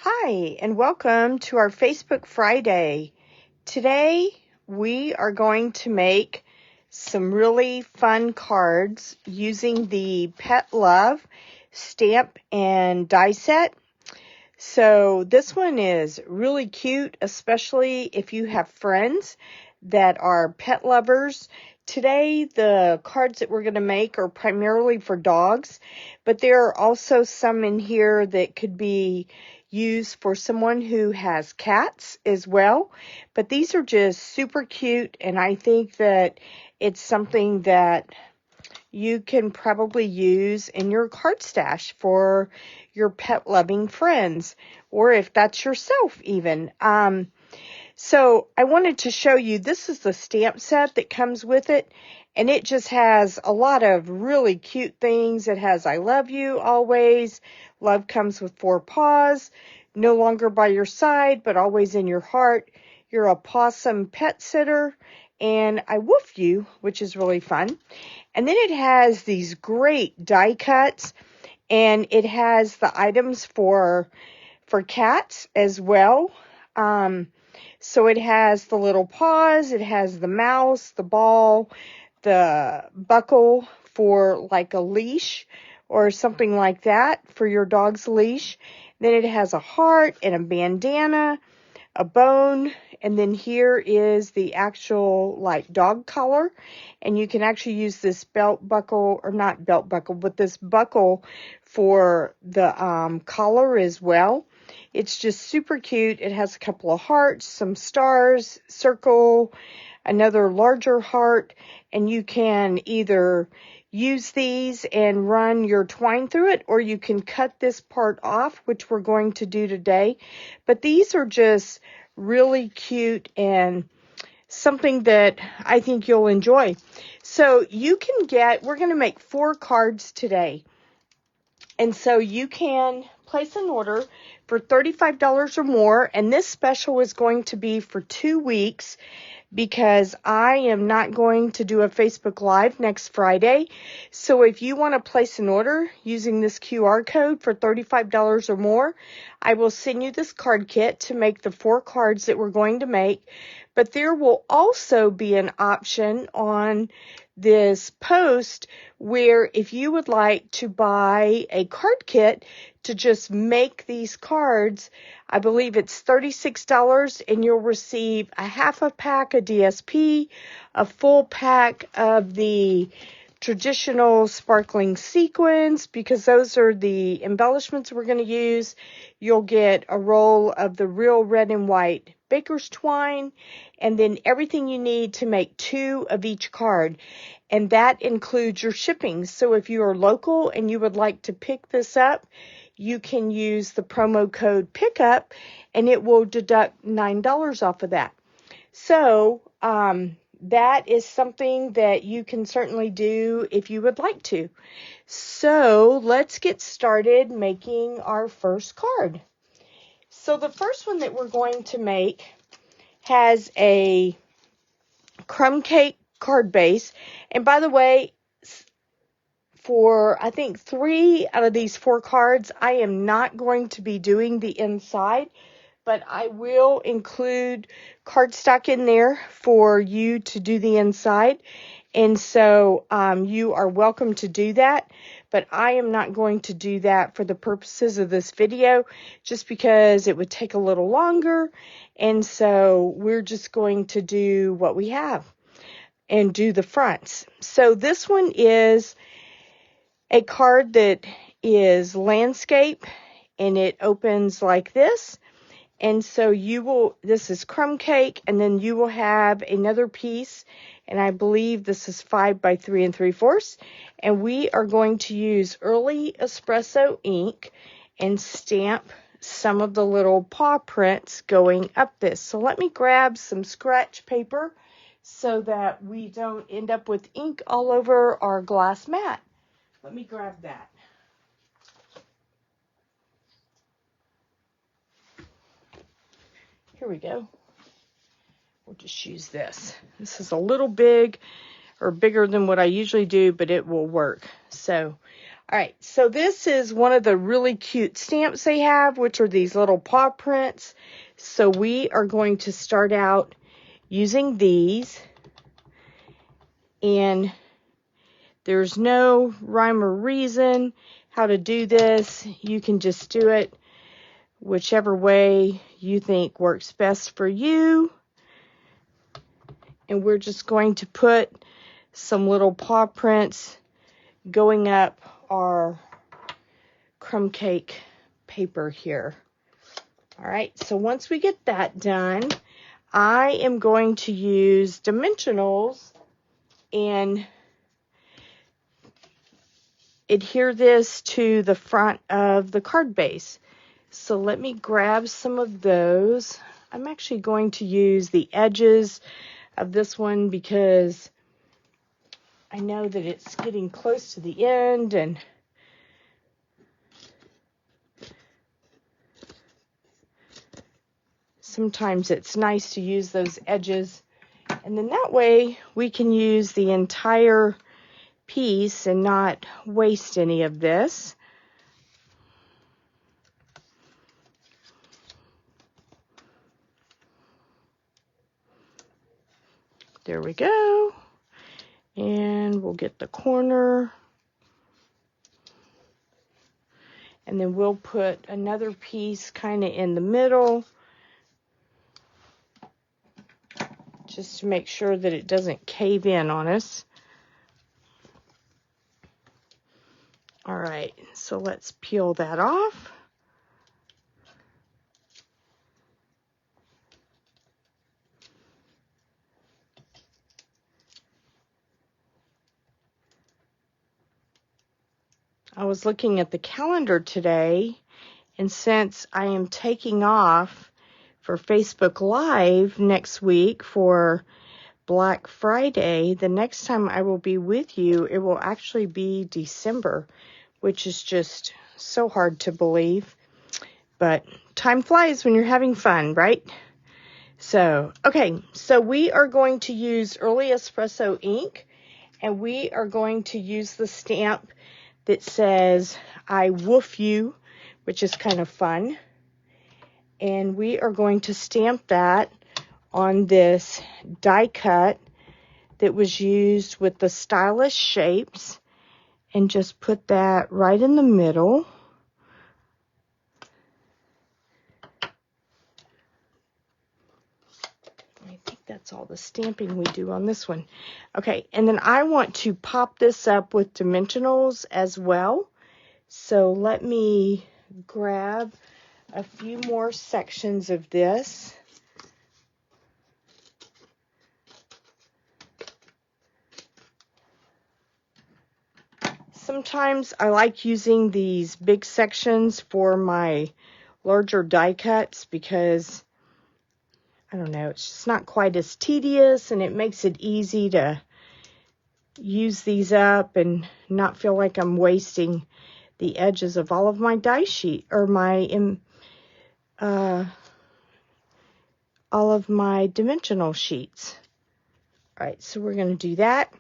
Hi, and welcome to our Facebook Friday. Today, we are going to make some really fun cards using the Pet Love stamp and die set. So this one is really cute, especially if you have friends that are pet lovers. Today, the cards that we're going to make are primarily for dogs, but there are also some in here that could be used for someone who has cats as well. But these are just super cute, and I think that it's something that you can probably use in your card stash for your pet loving friends, or if that's yourself even. So I wanted to show you, this is the stamp set that comes with it, and it just has a lot of really cute things. It has I love you always, love comes with 4 paws, no longer by your side but always in your heart, you're a possum pet sitter, and I woof you, which is really fun. And then it has these great die cuts, and it has the items for cats as well. So it has the little paws, it has the mouse, the ball, the buckle for like a leash or something like that for your dog's leash. Then it has a heart and a bandana, a bone, and then here is the actual like dog collar, and you can actually use this belt buckle, or not belt buckle, but this buckle for the collar as well. It's just super cute. It has a couple of hearts, some stars, circle, another larger heart, and you can either use these and run your twine through it, or you can cut this part off, which we're going to do today. But these are just really cute and something that I think you'll enjoy. So you can we're going to make 4 cards today. And so you can place an order for $35 or more, and this special is going to be for 2 weeks, because I am not going to do a Facebook Live next Friday. So if you want to place an order using this QR code for $35 or more, I will send you this card kit to make the 4 cards that we're going to make. But there will also be an option on this post where if you would like to buy a card kit to just make these cards, I believe it's $36, and you'll receive a half a pack of DSP, a full pack of the traditional sparkling sequins, because those are the embellishments we're going to use. You'll get a roll of the real red and white baker's twine, and then everything you need to make 2 of each card. And that includes your shipping. So if you are local and you would like to pick this up, you can use the promo code PICKUP, and it will deduct $9 off of that. So that is something that you can certainly do if you would like to. So let's get started making our first card. So the first one that we're going to make has a crumb cake card base. And by the way, for I think 3 out of these 4 cards, I am not going to be doing the inside, but I will include cardstock in there for you to do the inside. And so you are welcome to do that, but I am not going to do that for the purposes of this video, just because it would take a little longer. And so we're just going to do what we have and do the fronts. So this one is a card that is landscape, and it opens like this. And so this is crumb cake, and then you will have another piece, and I believe this is 5 by 3 3/4. And we are going to use early espresso ink and stamp some of the little paw prints going up this. So let me grab some scratch paper so that we don't end up with ink all over our glass mat. Let me grab that. Here we go. We'll just use this. This is a little big, or bigger than what I usually do, but it will work. So All right, so this is one of the really cute stamps they have, which are these little paw prints. So we are going to start out using these. And there's no rhyme or reason how to do this. You can just do it whichever way you think works best for you. And we're just going to put some little paw prints going up our crumb cake paper here. All right, so once we get that done, I am going to use dimensionals and adhere this to the front of the card base. So let me grab some of those. I'm actually going to use the edges of this one because I know that it's getting close to the end, and sometimes it's nice to use those edges. And then that way we can use the entire piece and not waste any of this. There we go. And we'll get the corner. And then we'll put another piece kind of in the middle, just to make sure that it doesn't cave in on us. All right, so let's peel that off. I was looking at the calendar today, and since I am taking off for Facebook Live next week for Black Friday, the next time I will be with you, it will actually be December, which is just so hard to believe. But time flies when you're having fun, right? So, okay, so we are going to use Early Espresso ink, and we are going to use the stamp that says, I woof you, which is kind of fun. And we are going to stamp that on this die cut that was used with the stylish shapes, and just put that right in the middle. I think that's all the stamping we do on this one. Okay, and then I want to pop this up with dimensionals as well. So let me grab a few more sections of this. Sometimes I like using these big sections for my larger die cuts because, I don't know, it's just not quite as tedious, and it makes it easy to use these up and not feel like I'm wasting the edges of all of my die sheet, or my all of my dimensional sheets. All right, so we're going to do that.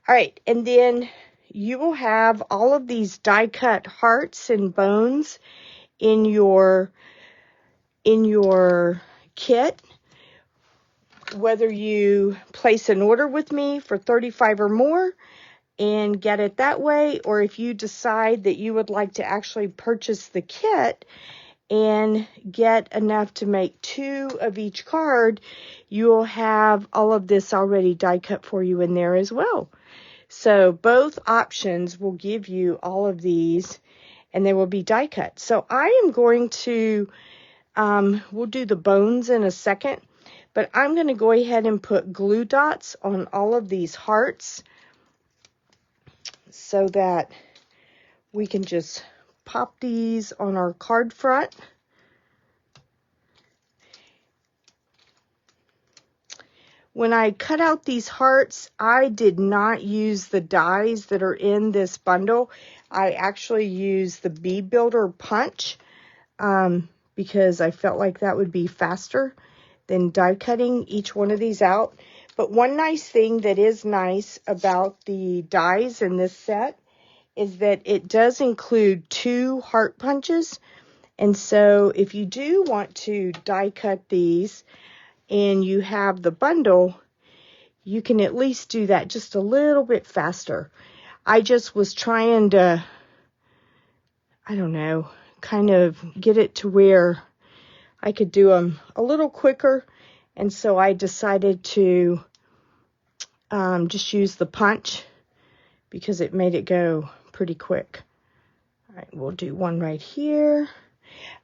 All right, and then you will have all of these die cut hearts and bones in your kit, whether you place an order with me for $35 or more and get it that way, or if you decide that you would like to actually purchase the kit and get enough to make 2 of each card, you will have all of this already die cut for you in there as well. So both options will give you all of these, and they will be die cut. So I am going to, we'll do the bones in a second, but I'm going to go ahead and put glue dots on all of these hearts so that we can just pop these on our card front. When I cut out these hearts, I did not use the dies that are in this bundle. I actually used the Bee Builder punch because I felt like that would be faster than die cutting each one of these out. But one nice thing that is nice about the dies in this set is that it does include 2 heart punches. And so if you do want to die cut these and you have the bundle, you can at least do that just a little bit faster. I just was trying to, I don't know, kind of get it to where I could do them a little quicker. And so I decided to just use the punch because it made it go pretty quick. All right, we'll do one right here.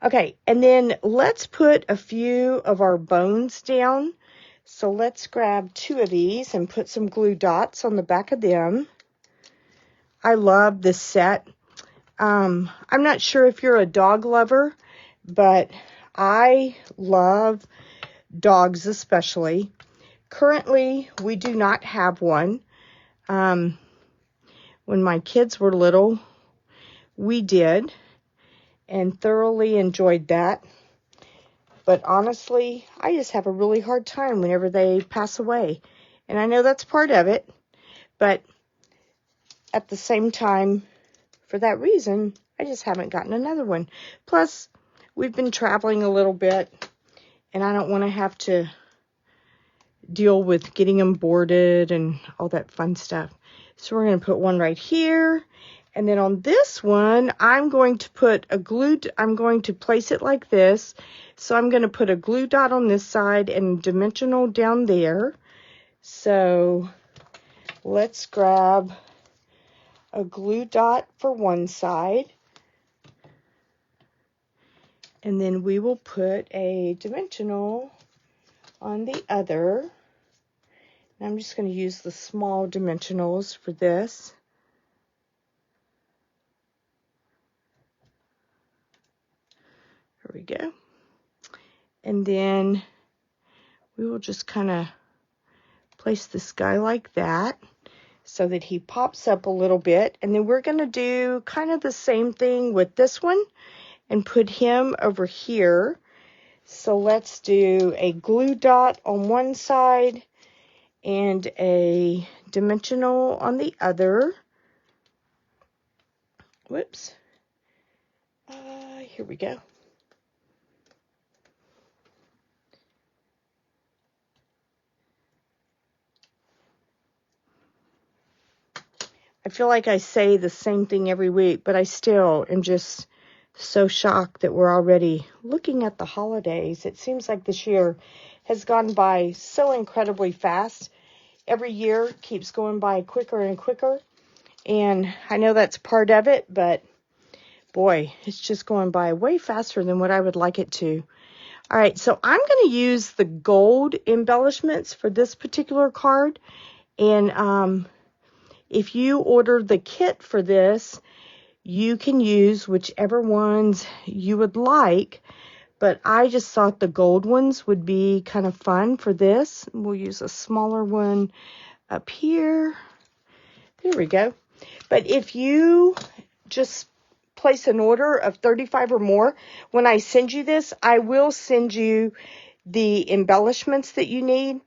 Okay, and then let's put a few of our bones down. So let's grab 2 of these and put some glue dots on the back of them. I love this set. I'm not sure if you're a dog lover, but I love dogs especially. Currently, we do not have one. When my kids were little, we did and thoroughly enjoyed that. But honestly, I just have a really hard time whenever they pass away. And I know that's part of it, but at the same time, for that reason, I just haven't gotten another one. Plus, we've been traveling a little bit, and I don't want to have to deal with getting them boarded and all that fun stuff. So we're going to put one right here. And then on this one, I'm going to place it like this. So I'm going to put a glue dot on this side and dimensional down there. So let's grab a glue dot for one side. And then we will put a dimensional on the other. And I'm just going to use the small dimensionals for this. There we go. And then we will just kind of place this guy like that so that he pops up a little bit. And then we're going to do kind of the same thing with this one and put him over here. So let's do a glue dot on one side and a dimensional on the other. Whoops. Here we go. I feel like I say the same thing every week, but I still am just so shocked that we're already looking at the holidays. It seems like this year has gone by so incredibly fast. Every year keeps going by quicker and quicker. And I know that's part of it, but boy, it's just going by way faster than what I would like it to. All right, so I'm going to use the gold embellishments for this particular card. And if you order the kit for this, you can use whichever ones you would like. But I just thought the gold ones would be kind of fun for this. We'll use a smaller one up here. There we go. But if you just place an order of 35 or more, when I send you this, I will send you the embellishments that you need,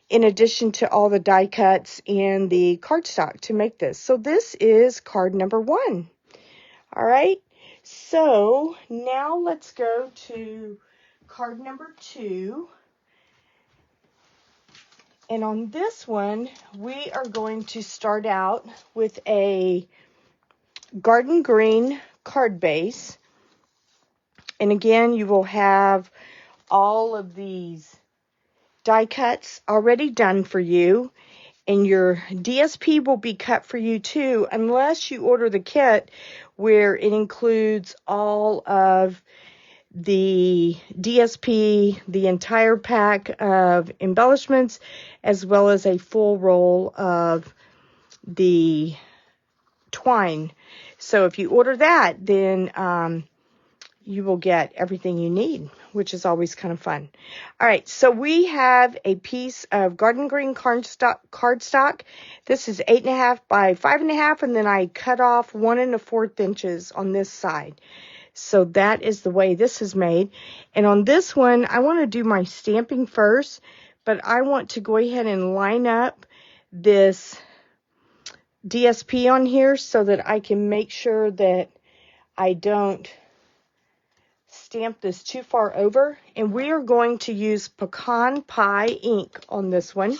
in addition to all the die cuts and the cardstock to make this. So this is card number 1. All right. So now let's go to card number 2. And on this one, we are going to start out with a garden green card base. And again, you will have all of these die cuts already done for you, and your DSP will be cut for you too, unless you order the kit where it includes all of the DSP, the entire pack of embellishments, as well as a full roll of the twine. So if you order that, then you will get everything you need, which is always kind of fun. All right, so we have a piece of garden green cardstock. This is 8.5 by 5.5, and then I cut off 1 1/4 inches on this side. So that is the way this is made. And on this one, I want to do my stamping first, but I want to go ahead and line up this DSP on here so that I can make sure that I don't stamp this too far over. And we are going to use pecan pie ink on this one.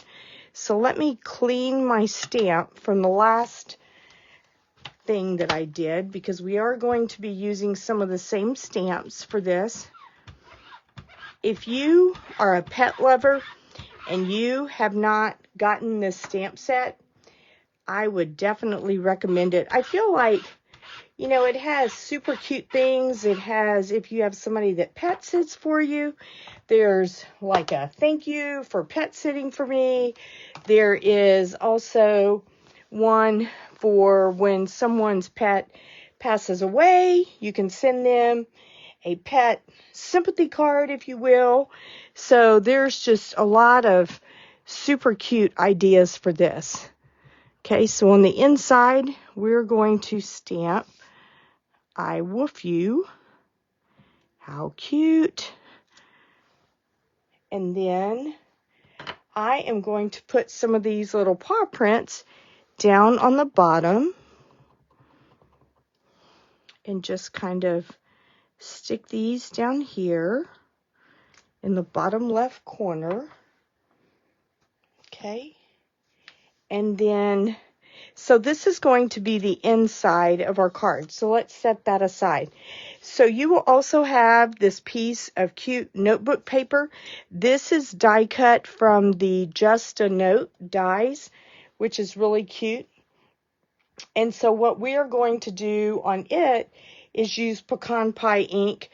So let me clean my stamp from the last thing that I did, because we are going to be using some of the same stamps for this. If you are a pet lover and you have not gotten this stamp set, I would definitely recommend it. I feel like, you know, it has super cute things. It has, if you have somebody that pet sits for you, there's like a thank you for pet sitting for me. There is also one for when someone's pet passes away. You can send them a pet sympathy card, if you will. So there's just a lot of super cute ideas for this. Okay, so on the inside, we're going to stamp I Woof You. How cute. And then I am going to put some of these little paw prints down on the bottom and just kind of stick these down here in the bottom left corner. Okay. And then, so this is going to be the inside of our card. So let's set that aside. So you will also have this piece of cute notebook paper. This is die cut from the Just a Note dies, which is really cute. And so what we are going to do on it is use pecan pie ink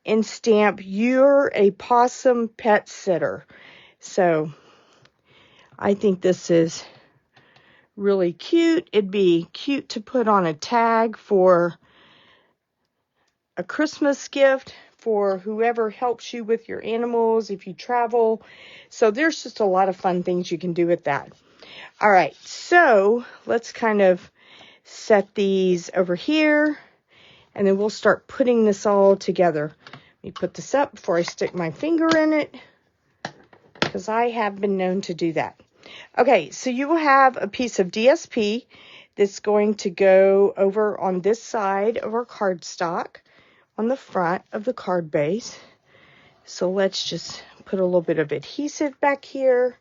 and stamp You're a Possum Pet Sitter. So I think this is really cute. It'd be cute to put on a tag for a Christmas gift for whoever helps you with your animals if you travel. So there's just a lot of fun things you can do with that. All right, so let's kind of set these over here, and then we'll start putting this all together. Let me put this up before I stick my finger in it, because I have been known to do that. Okay, so you will have a piece of DSP that's going to go over on this side of our cardstock on the front of the card base. So let's just put a little bit of adhesive back here.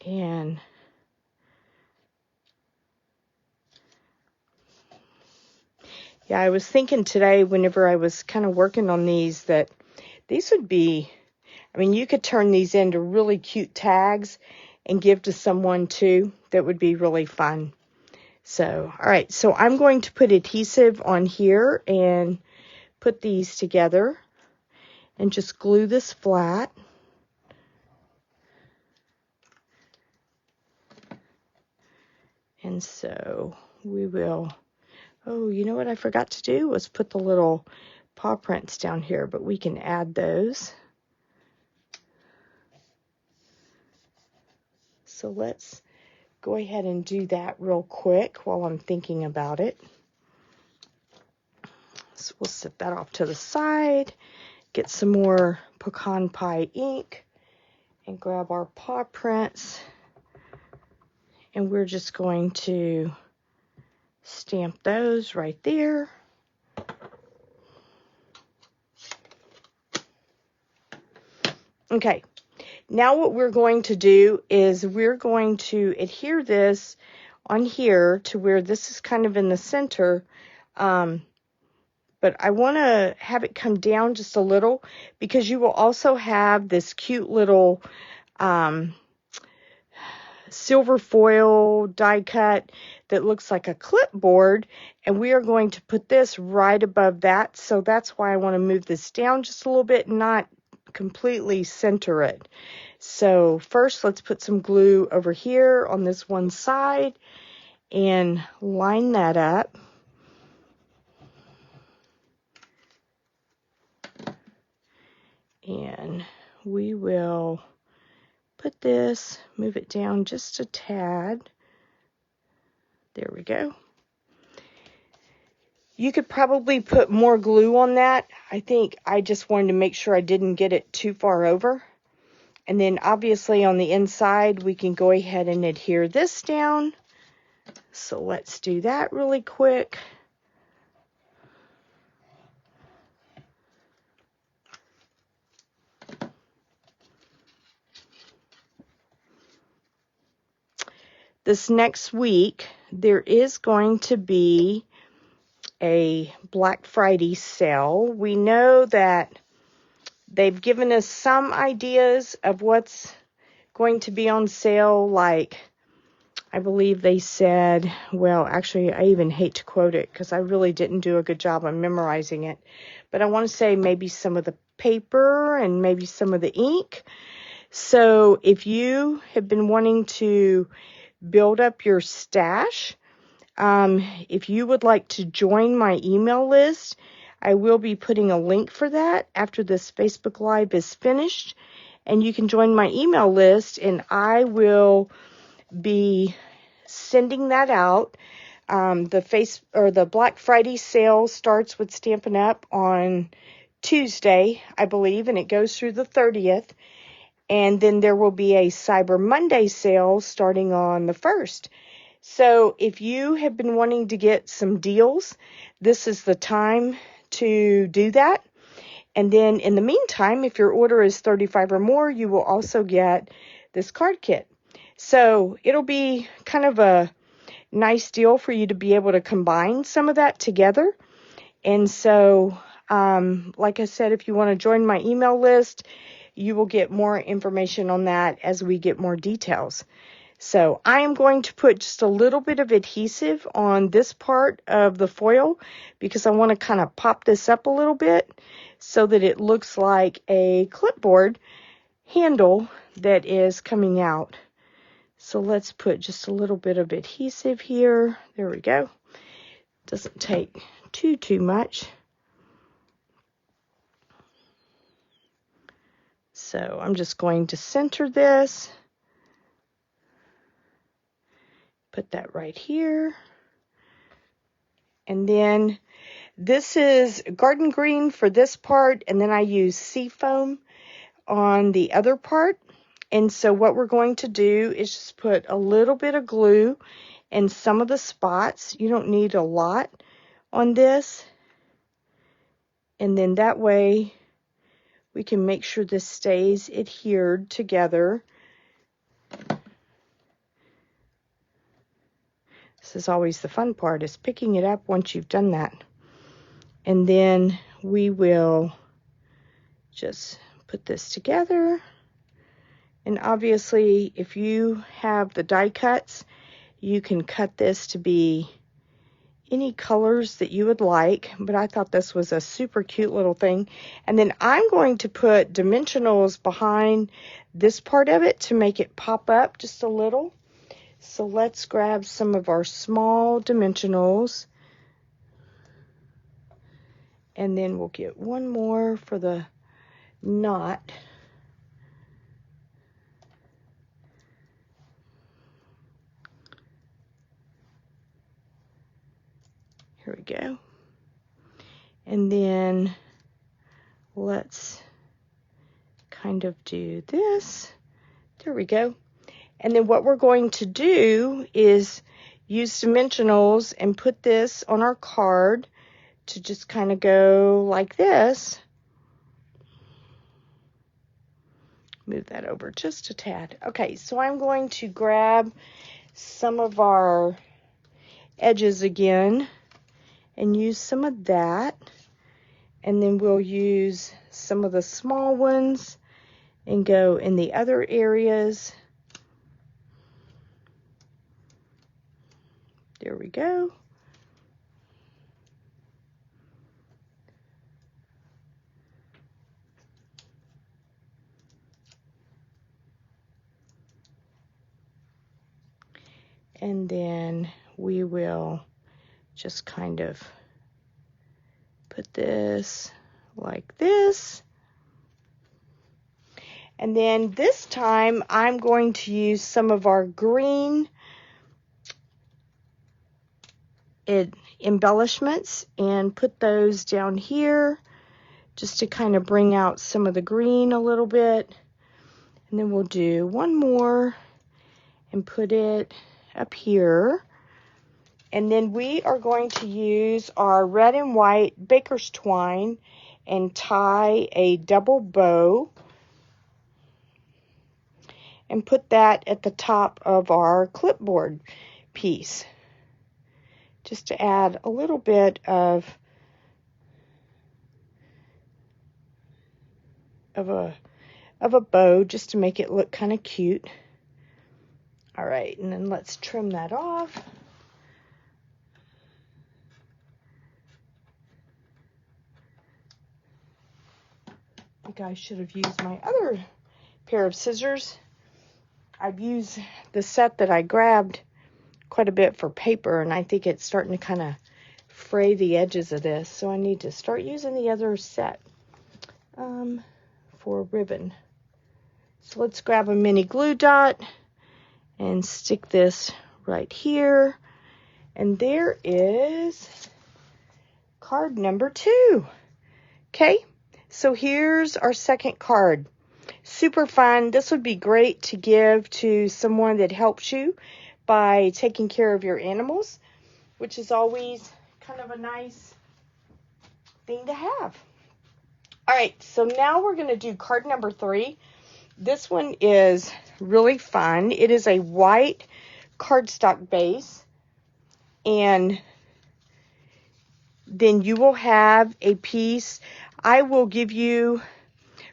And yeah, I was thinking today whenever I was kind of working on these that these would be, I mean, you could turn these into really cute tags and give to someone too. That would be really fun. So, all right, so I'm going to put adhesive on here and put these together and just glue this flat. And so we will, oh, you know what I forgot to do was put the little paw prints down here, but we can add those. So let's go ahead and do that real quick while I'm thinking about it. So we'll set that off to the side, get some more pecan pie ink, and grab our paw prints. And we're just going to stamp those right there. Okay. Now what we're going to do is we're going to adhere this on here to where this is kind of in the center. But I want to have it come down just a little because you will also have this cute little silver foil die cut that looks like a clipboard. And we are going to put this right above that. So that's why I want to move this down just a little bit and not completely center it. So first let's put some glue over here on this one side and line that up. And we will put this, move it down just a tad. There we go. You could probably put more glue on that. I think I just wanted to make sure I didn't get it too far over. And then obviously on the inside, we can go ahead and adhere this down. So let's do that really quick. This next week, there is going to be a Black Friday sale. We know that they've given us some ideas of what's going to be on sale, like I believe they said, well, actually, I even hate to quote it because I really didn't do a good job on memorizing it, but I want to say maybe some of the paper and maybe some of the ink. So if you have been wanting to build up your stash, if you would like to join my email list, I will be putting a link for that after this Facebook Live is finished, and you can join my email list, and I will be sending that out. The Black Friday sale starts with Stampin' Up! On Tuesday, I believe, and it goes through the 30th. And then there will be a Cyber Monday sale starting on the 1st. So if you have been wanting to get some deals, this is the time to do that. And then in the meantime, if your order is 35 or more, you will also get this card kit. So it'll be kind of a nice deal for you to be able to combine some of that together. And so, like I said, if you want to join my email list, you will get more information on that as we get more details. So I am going to put just a little bit of adhesive on this part of the foil because I want to kind of pop this up a little bit so that it looks like a clipboard handle that is coming out. So let's put just a little bit of adhesive here. There we go. Doesn't take too much. So I'm just going to center this. Put that right here. And then this is garden green for this part, and then I use seafoam on the other part. And so what we're going to do is just put a little bit of glue in some of the spots. You don't need a lot on this. And then that way we can make sure this stays adhered together. This is always the fun part, is picking it up once you've done that. And then we will just put this together. And obviously, if you have the die cuts, you can cut this to be any colors that you would like. But I thought this was a super cute little thing. And then I'm going to put dimensionals behind this part of it to make it pop up just a little. So let's grab some of our small dimensionals. And then we'll get one more for the knot. Here we go. And then let's kind of do this. There we go. And then what we're going to do is use dimensionals and put this on our card to just kind of go like this. Move that over just a tad. Okay, so I'm going to grab some of our edges again and use some of that. And then we'll use some of the small ones and go in the other areas. There we go. And then we will just kind of put this like this. And then this time I'm going to use some of our green embellishments and put those down here just to kind of bring out some of the green a little bit. And then we'll do one more and put it up here. And then we are going to use our red and white baker's twine and tie a double bow and put that at the top of our clipboard piece, just to add a little bit of a bow, just to make it look kind of cute. All right, and then let's trim that off. I think I should have used my other pair of scissors. I've used the set that I grabbed quite a bit for paper, and I think it's starting to kind of fray the edges of this, so I need to start using the other set for ribbon. So let's grab a mini glue dot and stick this right here, and there is card number 2. Okay, so here's our second card. Super fun. This would be great to give to someone that helps you by taking care of your animals, which is always kind of a nice thing to have. All right, so now we're going to do card number 3. This one is really fun. It is a white cardstock base, and then you will have a piece. I will give you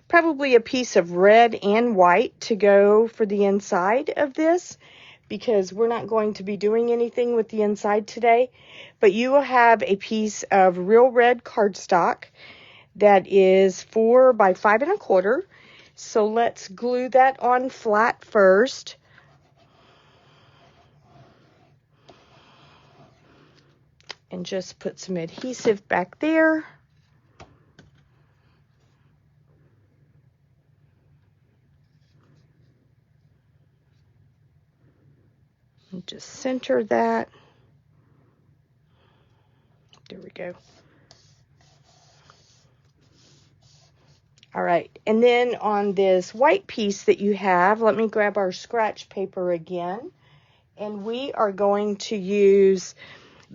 probably a piece of red and white to go for the inside of this, because we're not going to be doing anything with the inside today. But you will have a piece of real red cardstock that is 4 by 5 1/4. So let's glue that on flat first. And just put some adhesive back there. And just center that. There we go. All right, and then on this white piece that you have, let me grab our scratch paper again. And we are going to use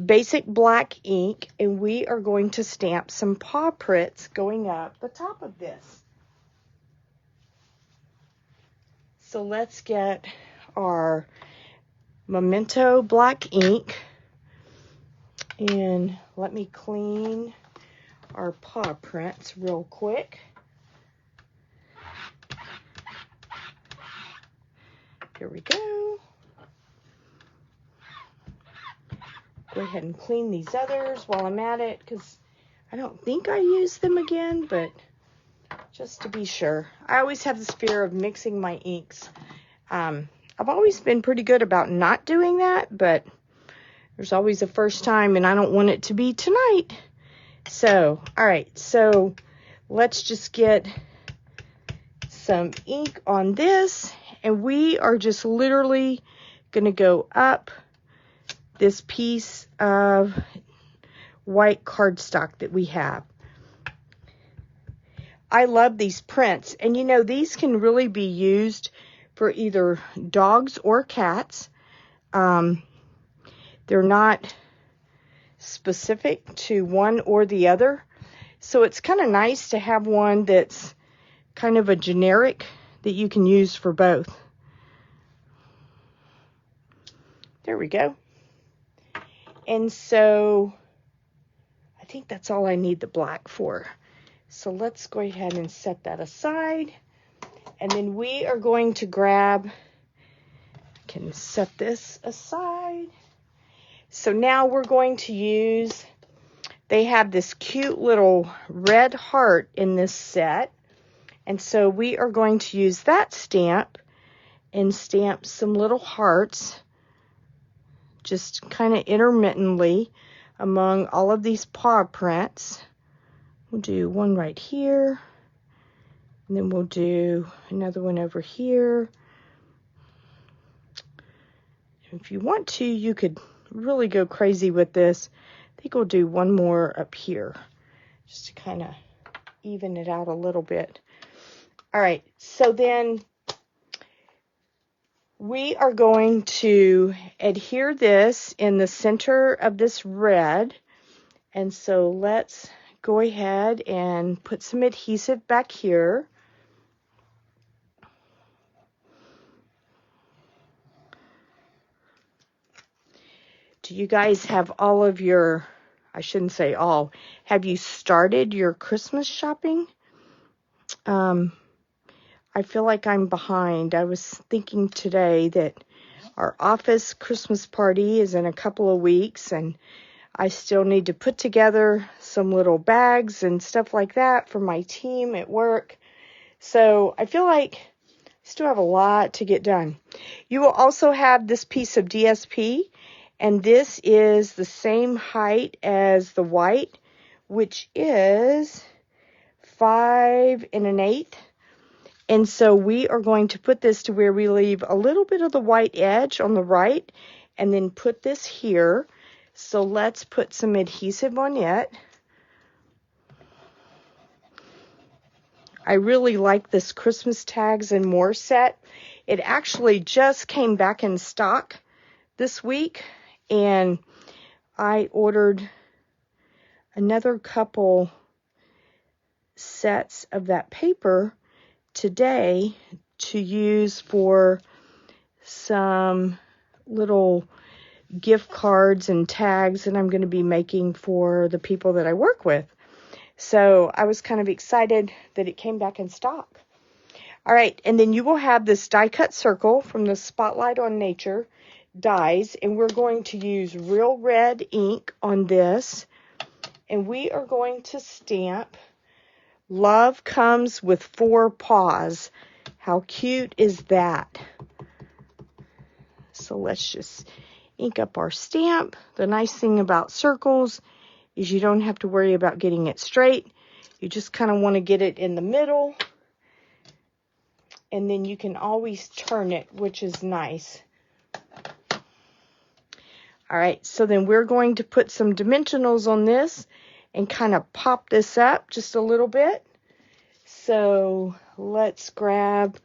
basic black ink, and we are going to stamp some paw prints going up the top of this. So let's get our Memento black ink, and let me clean our paw prints real quick. Here we go. Go ahead and clean these others while I'm at it, because I don't think I used them again, but just to be sure. I always have this fear of mixing my inks. I've always been pretty good about not doing that, but there's always a first time, and I don't want it to be tonight. So, all right, so let's just get some ink on this, and we are just literally going to go up this piece of white cardstock that we have. I love these prints, and you know, these can really be used for either dogs or cats. They're not specific to one or the other, so it's kind of nice to have one that's kind of a generic that you can use for both. There we go. And so I think that's all I need the black for. So let's go ahead and set that aside. And then we are going to grab, I can set this aside. So now we're going to use, they have this cute little red heart in this set. And so we are going to use that stamp and stamp some little hearts, just kind of intermittently among all of these paw prints. We'll do one right here, and then we'll do another one over here. If you want to, you could really go crazy with this. I think we'll do one more up here, just to kind of even it out a little bit. All right, so then we are going to adhere this in the center of this red. And so let's go ahead and put some adhesive back here. Do you guys have all of your, I shouldn't say all, have you started your Christmas shopping? I feel like I'm behind. I was thinking today that our office Christmas party is in a couple of weeks, and I still need to put together some little bags and stuff like that for my team at work. So I feel like I still have a lot to get done. You will also have this piece of DSP, and this is the same height as the white, which is 5 1/8. And so we are going to put this to where we leave a little bit of the white edge on the right, and then put this here. So let's put some adhesive on it. I really like this Christmas Tags and More set. It actually just came back in stock this week, and I ordered another couple sets of that paper today to use for some little gift cards and tags that I'm going to be making for the people that I work with. So I was kind of excited that it came back in stock. All right, and then you will have this die cut circle from the Spotlight on Nature dies, and we're going to use real red ink on this, and we are going to stamp Love Comes with 4 Paws. How cute is that? So let's just ink up our stamp. The nice thing about circles is you don't have to worry about getting it straight. You just kind of want to get it in the middle, and then you can always turn it, which is nice. All right, so then we're going to put some dimensionals on this and kind of pop this up just a little bit. So let's grab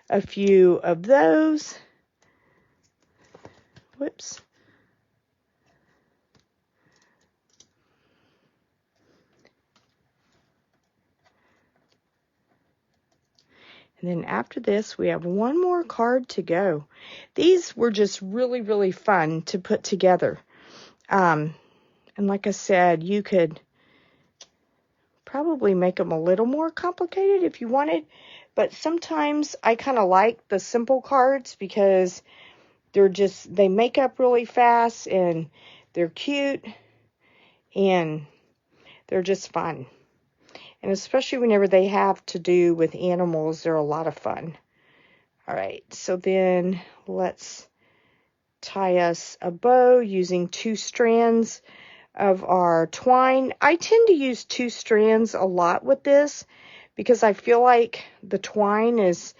a few of those. Whoops. And then after this, we have one more card to go. These were just really, really fun to put together. And like I said, you could probably make them a little more complicated if you wanted. But sometimes I kind of like the simple cards because they make up really fast, and they're cute, and they're just fun. And especially whenever they have to do with animals, they're a lot of fun. All right, so then let's tie us a bow using 2 strands of our twine. I tend to use 2 strands a lot with this because I feel like the twine is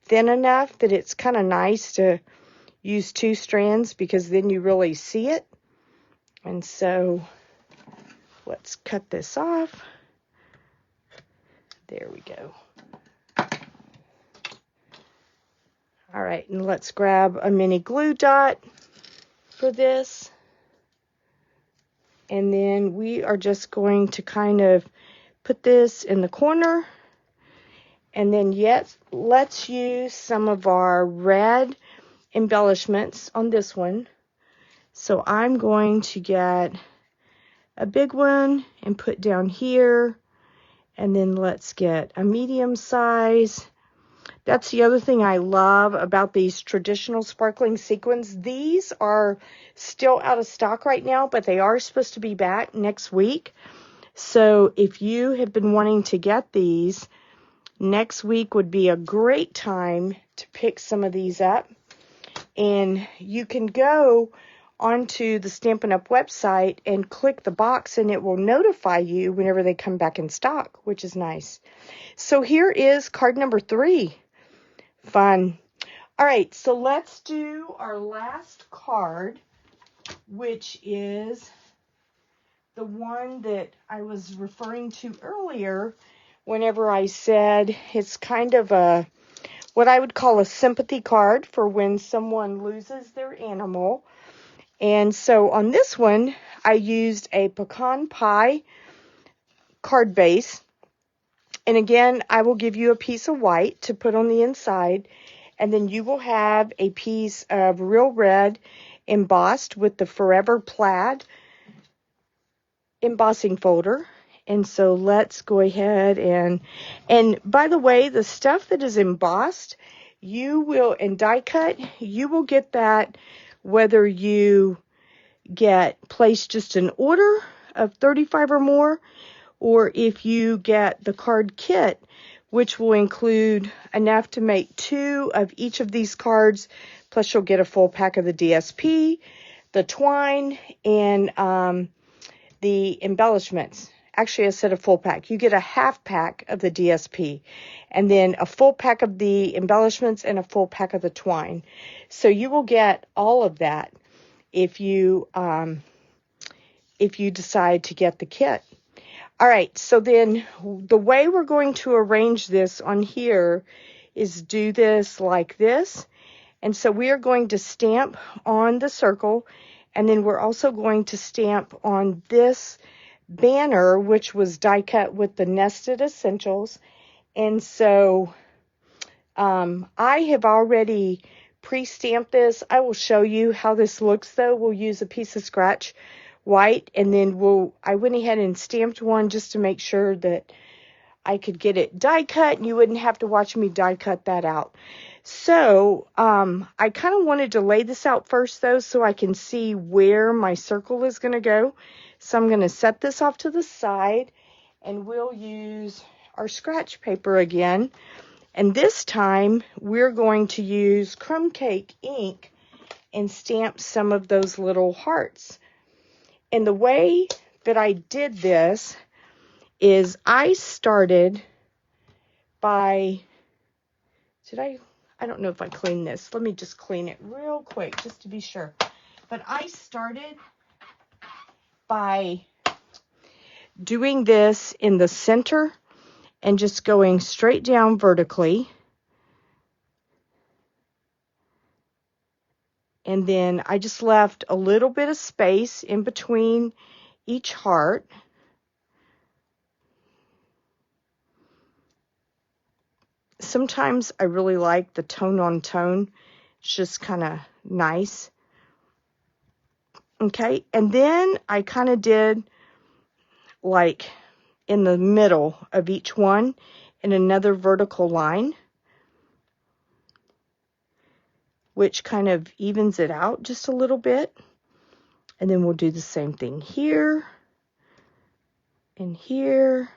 thin enough that it's kind of nice to use 2 strands because then you really see it. And so let's cut this off. There we go. All right, and let's grab a mini glue dot for this. And then we are just going to kind of put this in the corner. And then let's use some of our red embellishments on this one. So I'm going to get a big one and put down here. And then let's get a medium size. That's the other thing I love about these traditional sparkling sequins. These are still out of stock right now, but they are supposed to be back next week. So if you have been wanting to get these, next week would be a great time to pick some of these up. And you can go onto the Stampin' Up! Website and click the box, and it will notify you whenever they come back in stock, which is nice. So here is card number 3. Fun. All right, so let's do our last card, which is the one that I was referring to earlier whenever I said it's kind of what I would call a sympathy card for when someone loses their animal. And so on this one, I used a pecan pie card base. And again, I will give you a piece of white to put on the inside. And then you will have a piece of real red embossed with the Forever Plaid embossing folder. And so let's go ahead and by the way, the stuff that is embossed, you will, and die cut, you will get that whether you place just an order of 35 or more, or if you get the card kit, which will include enough to make 2 of each of these cards, plus you'll get a full pack of the DSP, the twine, and the embellishments. Actually, I said a full pack. You get a half pack of the DSP, and then a full pack of the embellishments and a full pack of the twine. So you will get all of that if you decide to get the kit. All right, so then the way we're going to arrange this on here is do this like this. And so we are going to stamp on the circle, and then we're also going to stamp on this banner, which was die cut with the nested essentials. And so I have already pre-stamped this. I will show you how this looks though. We'll use a piece of scratch white, and then I went ahead and stamped one just to make sure that I could get it die cut and you wouldn't have to watch me die cut that out. So I kind of wanted to lay this out first though, so I can see where my circle is going to go. So I'm going to set this off to the side, and we'll use our scratch paper again. And this time we're going to use crumb cake ink and stamp some of those little hearts. And the way that I did this is I started by, I don't know if I cleaned this. Let me just clean it real quick just to be sure. But I started by doing this in the center and just going straight down vertically. And then I just left a little bit of space in between each heart. Sometimes I really like the tone on tone. It's just kind of nice. Okay, and then I kind of did like in the middle of each one in another vertical line, which kind of evens it out just a little bit. And then we'll do the same thing here and here.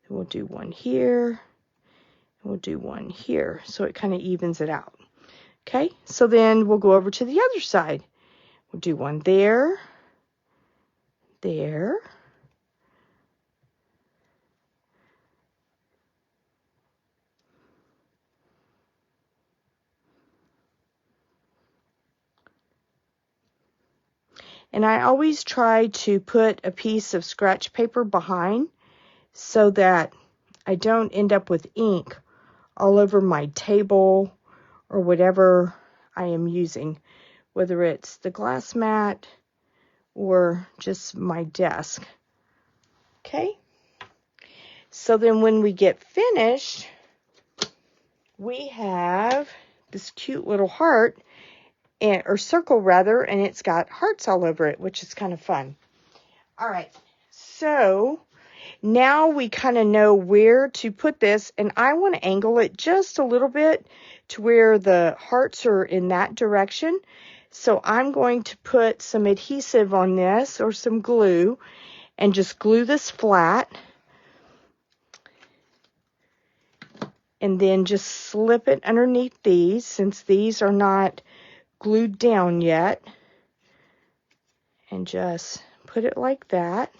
And we'll do one here. And we'll do one here. So it kind of evens it out. Okay, so then we'll go over to the other side. We'll do one there, there, and I always try to put a piece of scratch paper behind so that I don't end up with ink all over my table or whatever I am using, whether it's the glass mat or just my desk. Okay, so then when we get finished, we have this cute little heart, or circle rather, and it's got hearts all over it, which is kind of fun. All right, so now we kind of know where to put this, and I want to angle it just a little bit to where the hearts are in that direction. So I'm going to put some adhesive on this, or some glue, and just glue this flat. And then just slip it underneath these, since these are not glued down yet. And just put it like that.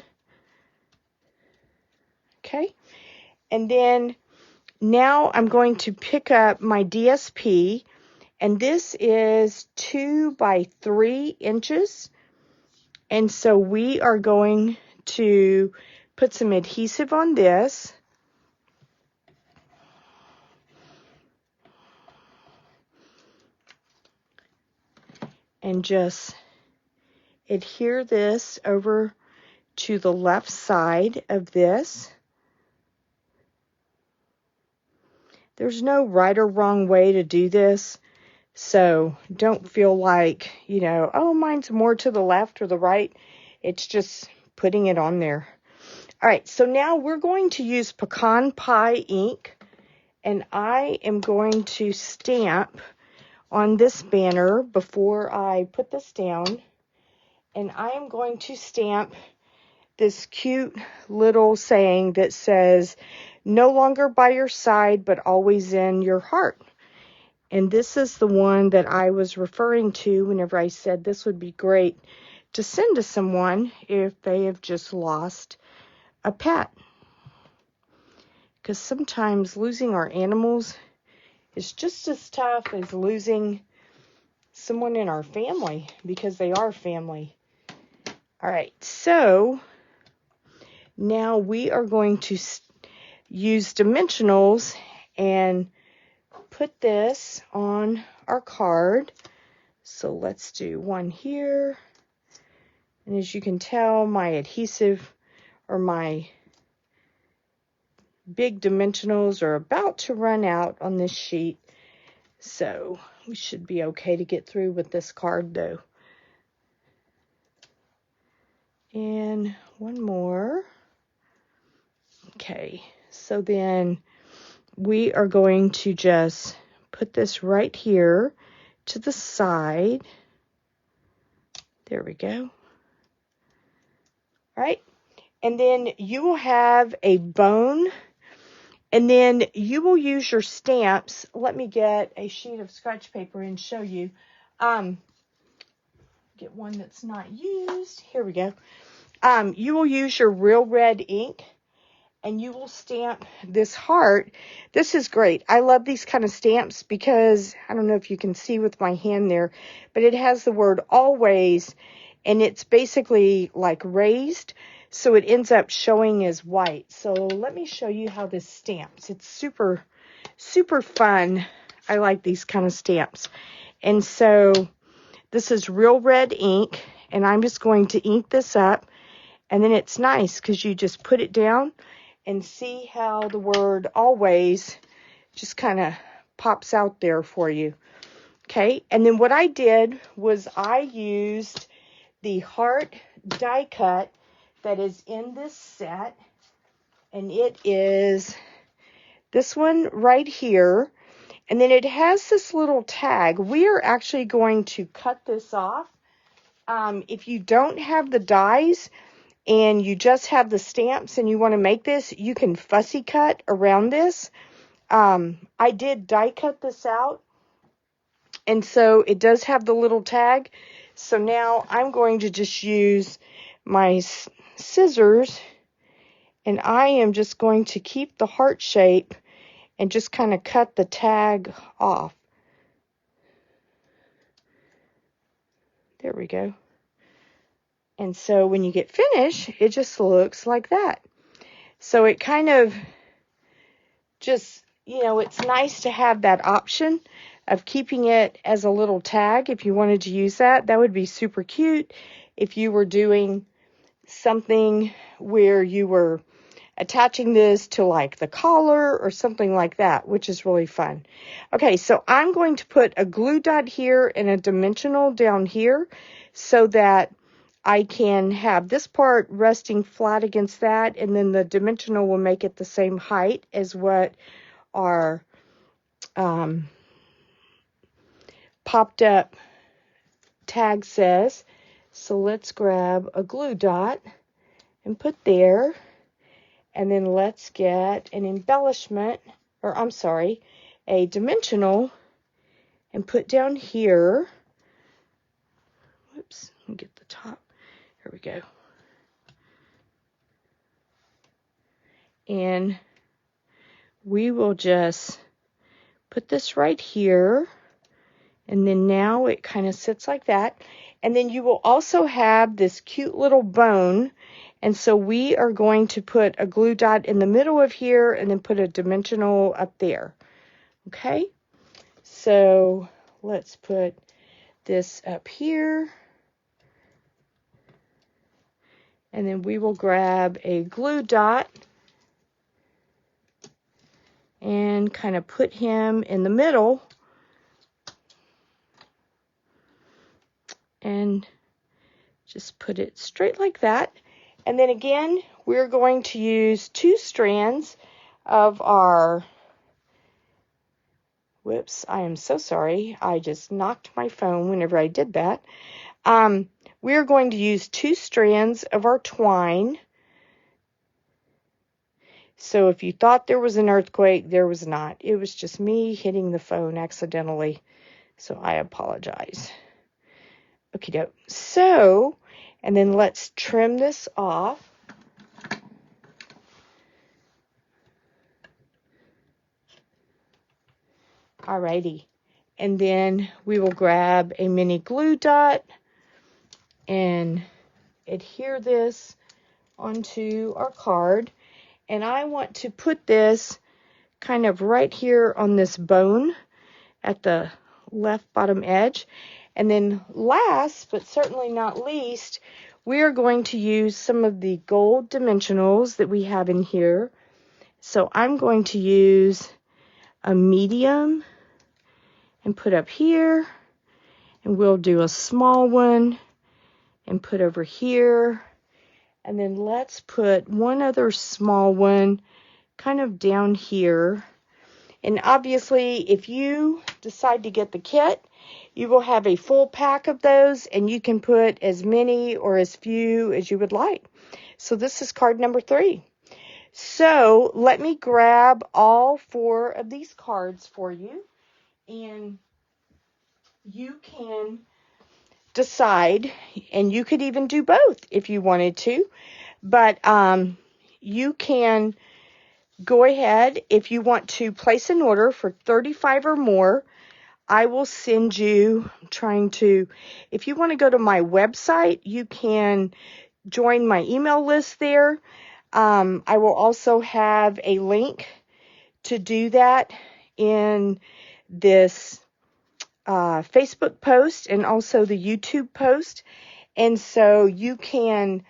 Okay. And then now I'm going to pick up my DSP. And this is 2 by 3 inches. And so we are going to put some adhesive on this. and just adhere this over to the left side of this. There's no right or wrong way to do this, so don't feel like, you know, oh, mine's more to the left or the right. It's just putting it on there. All right, so now we're going to use pecan pie ink, and I am going to stamp on this banner before I put this down, and I am going to stamp this cute little saying that says, no longer by your side, but always in your heart. And this is the one that I was referring to whenever I said this would be great to send to someone if they have just lost a pet. Because sometimes losing our animals is just as tough as losing someone in our family, because they are family. All right, so now we are going to use dimensionals and put this on our card. So let's do one here. And as you can tell, my adhesive or my big dimensionals are about to run out on this sheet. So we should be okay to get through with this card though. And one more. Okay, so then we are going to just put this right here to the side. There we go. All right, and then you will have a bone, and then you will use your stamps. Let me get a sheet of scratch paper and show you. Get one that's not used. Here we go. You will use your real red ink, and you will stamp this heart. This is great. I love these kind of stamps because, I don't know if you can see with my hand there, but it has the word always, and it's basically like raised, so it ends up showing as white. So let me show you how this stamps. It's super, super fun. I like these kind of stamps. And so this is real red ink, and I'm just going to ink this up, and then it's nice because you just put it down and see how the word always just kind of pops out there for you. Okay, and then what I did was I used the heart die cut that is in this set, and it is this one right here, and then it has this little tag. We are actually going to cut this off. If you don't have the dies and you just have the stamps and you want to make this, you can fussy cut around this. I did die cut this out, and so it does have the little tag. So now I'm going to just use my scissors, and I am just going to keep the heart shape and just kind of cut the tag off. There we go. And so when you get finished, it just looks like that. So it kind of just, you know, it's nice to have that option of keeping it as a little tag. If you wanted to use that, that would be super cute. If you were doing something where you were attaching this to like the collar or something like that, which is really fun. Okay, so I'm going to put a glue dot here and a dimensional down here so that I can have this part resting flat against that, and then the dimensional will make it the same height as what our popped up tag says. So let's grab a glue dot and put there, and then let's get an embellishment, or I'm sorry, a dimensional, and put down here. Whoops, let me get the top. Here we go. And we will just put this right here, and then now it kind of sits like that. And then you will also have this cute little bone, and so we are going to put a glue dot in the middle of here and then put a dimensional up there. Okay, so let's put this up here. And then we will grab a glue dot and kind of put him in the middle. And just put it straight like that. And then again, we're going to use 2 strands of our, whoops, I am so sorry. I just knocked my phone whenever I did that. We're going to use 2 strands of our twine. So if you thought there was an earthquake, there was not. It was just me hitting the phone accidentally. So I apologize. Okie doke. So, and then let's trim this off. Alrighty. And then we will grab a mini glue dot and adhere this onto our card. And I want to put this kind of right here on this bone at the left bottom edge. And then last, but certainly not least, we are going to use some of the gold dimensionals that we have in here. So I'm going to use a medium and put up here. And we'll do a small one and put over here. And then let's put one other small one kind of down here. And obviously, if you decide to get the kit, you will have a full pack of those, and you can put as many or as few as you would like. So this is card number 3. So let me grab all 4 of these cards for you, and you can decide, and you could even do both if you wanted to, but you can go ahead if you want to place an order for 35 or more. I will send you, if you want to go to my website, you can join my email list there. I will also have a link to do that in this Facebook post and also the YouTube post. And so you can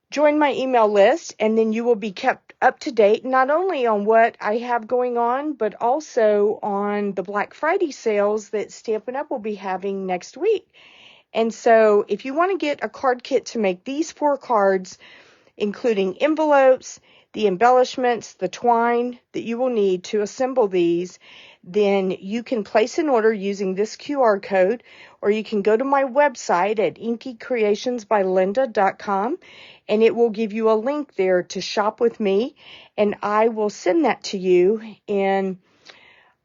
join my email list, and then you will be kept up to date not only on what I have going on, but also on the Black Friday sales that Stampin' Up! Will be having next week. And so if you want to get a card kit to make these 4 cards, including envelopes, the embellishments, the twine that you will need to assemble these, then you can place an order using this QR code, or you can go to my website at inkycreationsbylinda.com, and it will give you a link there to shop with me, and I will send that to you. And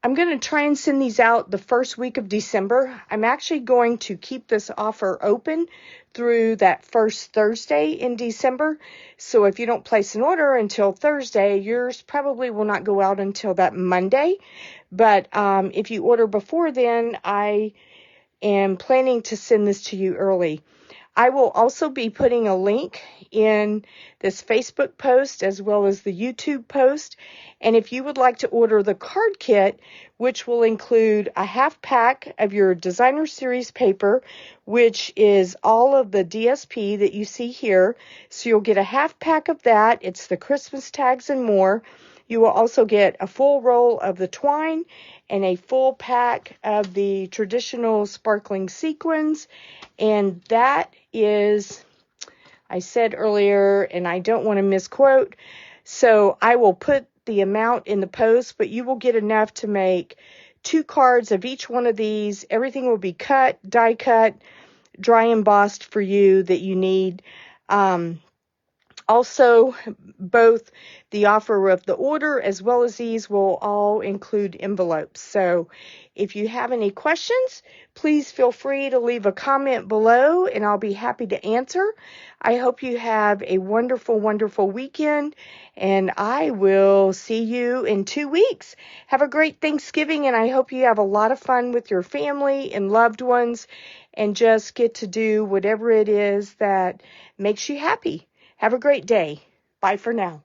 I'm going to try and send these out the first week of December. I'm actually going to keep this offer open through that first Thursday in December. So if you don't place an order until Thursday, yours probably will not go out until that Monday. But if you order before then, I am planning to send this to you early. I will also be putting a link in this Facebook post as well as the YouTube post. And if you would like to order the card kit, which will include a half pack of your designer series paper, which is all of the DSP that you see here. So you'll get a half pack of that. It's the Christmas tags and more. You will also get a full roll of the twine and a full pack of the traditional sparkling sequins. And that is, I said earlier, and I don't want to misquote, so I will put the amount in the post, but you will get enough to make 2 cards of each one of these. Everything will be cut, die cut, dry embossed for you that you need. Also, both the offer of the order as well as these will all include envelopes. So if you have any questions, please feel free to leave a comment below and I'll be happy to answer. I hope you have a wonderful, wonderful weekend, and I will see you in 2 weeks. Have a great Thanksgiving, and I hope you have a lot of fun with your family and loved ones and just get to do whatever it is that makes you happy. Have a great day. Bye for now.